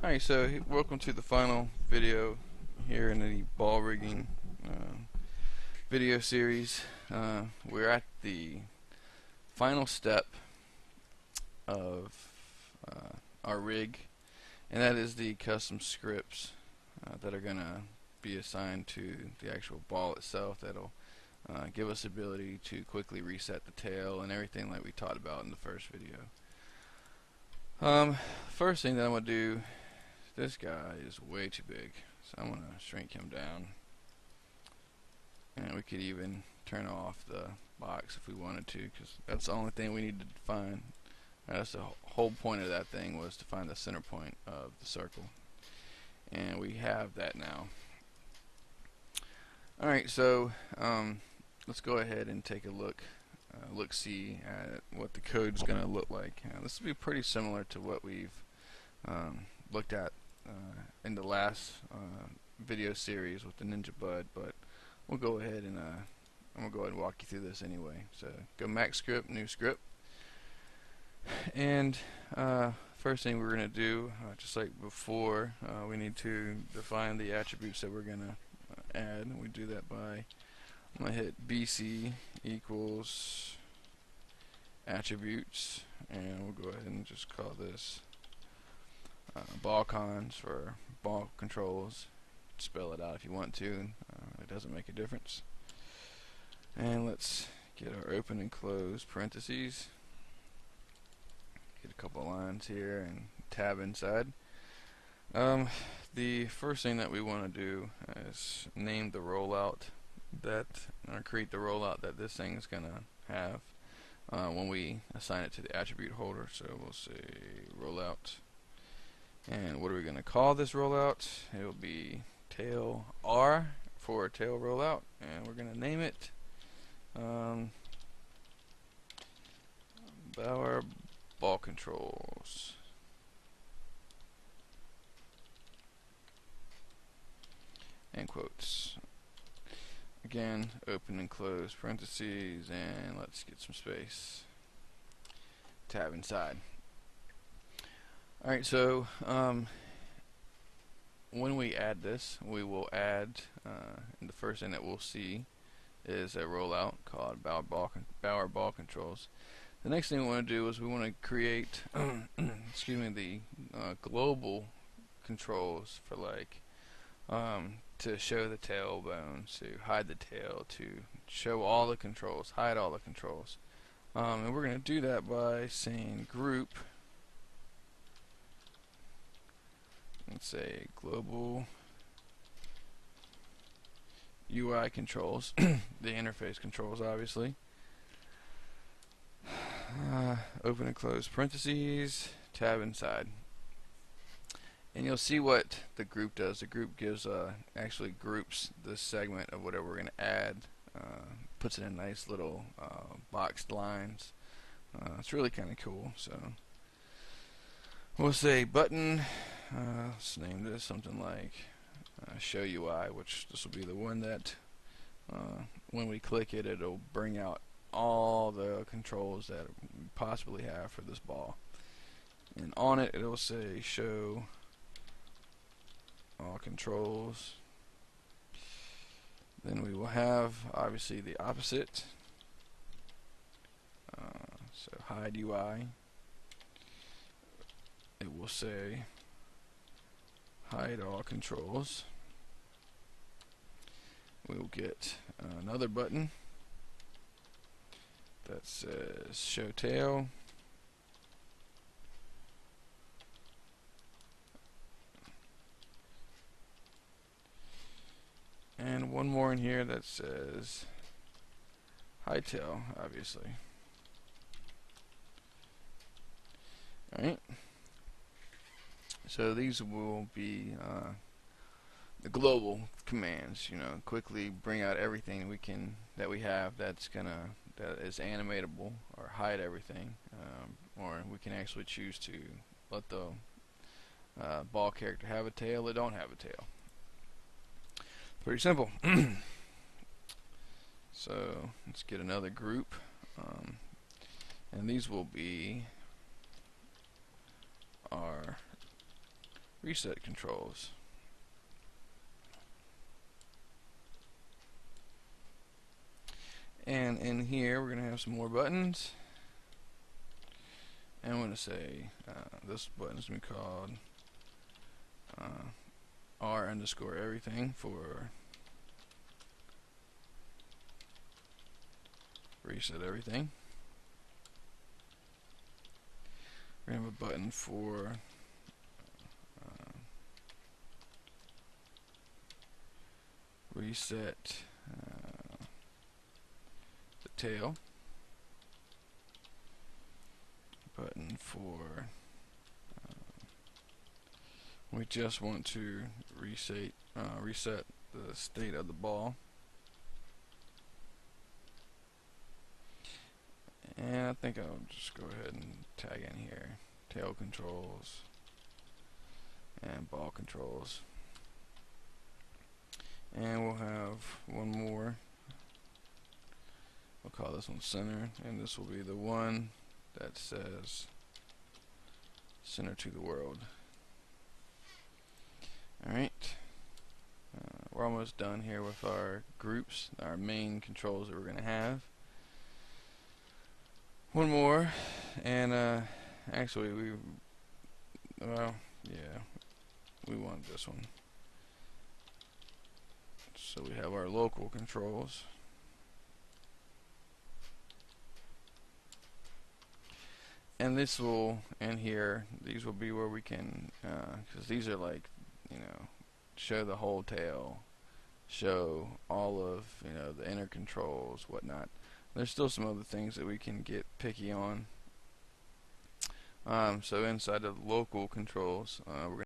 Hi, so welcome to the final video here in the ball rigging video series. We're at the final step of our rig, and that is the custom scripts that are going to be assigned to the actual ball itself. That'll give us the ability to quickly reset the tail and everything like we talked about in the first video. First thing that I'm going to do, this guy is way too big, so I'm going to shrink him down. And we could even turn off the box if we wanted to, because that's the only thing we need to define. That's the whole point of that thing, was to find the center point of the circle. And we have that now. Alright, so let's go ahead and take a look-see at what the code's going to look like. This will be pretty similar to what we've looked at in the last video series with the Ninja Bud, but we'll go ahead and I'm going to go ahead and walk you through this anyway. So go Maxscript, new script, and first thing we're going to do, just like before, we need to define the attributes that we're going to add. We do that by, I'm going to hit BC equals attributes, and we'll go ahead and just call this ball cons for ball controls. Spell it out if you want to, it doesn't make a difference. And let's get our open and close parentheses, get a couple lines here and tab inside. The first thing that we want to do is name the rollout that, or create the rollout that this thing is going to have when we assign it to the attribute holder. So we'll say rollout, and what are we going to call this rollout? It will be tail R for tail rollout, and we're going to name it Bauer Ball Controls. End quotes. Again, open and close parentheses, and let's get some space. Tab inside. Alright, so when we add this, we will add, the first thing that we'll see is a rollout called Bauer Ball Controls. The next thing we want to do is we want to create excuse me, the global controls for, like, to show the tailbone, to hide the tail, to show all the controls, hide all the controls. And we're going to do that by saying group, let's say global UI controls, the interface controls obviously, open and close parentheses, tab inside. And you'll see what the group does. The group gives actually groups this segment of whatever we're going to add, puts it in nice little boxed lines. It's really kind of cool. So we'll say button, let's name this something like show UI, which this will be the one that when we click it, it'll bring out all the controls that we possibly have for this ball. And on it, it'll say show all controls. Then we will have obviously the opposite, so hide UI. It will say hide all controls. We will get another button that says show tail. And one more in here that says hide tail, obviously. Alright. So these will be the global commands, quickly bring out everything that we have that is animatable, or hide everything, or we can actually choose to let the ball character have a tail or don't have a tail. Pretty simple. So let's get another group, and these will be our reset controls. And in here we're going to have some more buttons. And I'm going to say this button is going to be called R_everything for reset everything. We're going to have a button for reset the tail. Button for we just want to reset the state of the ball. And I think I'll just go ahead and tag in here tail controls and ball controls. And we'll have one more. We'll call this one center, and this will be the one that says center to the world. Alright, we're almost done here with our groups, our main controls that we're going to have. One more, and actually we want this one. So we have our local controls. And this will, in here, these will be where we can, because these are like, show the whole tail, show all of, the inner controls, whatnot. There's still some other things that we can get picky on. So inside of local controls, we're going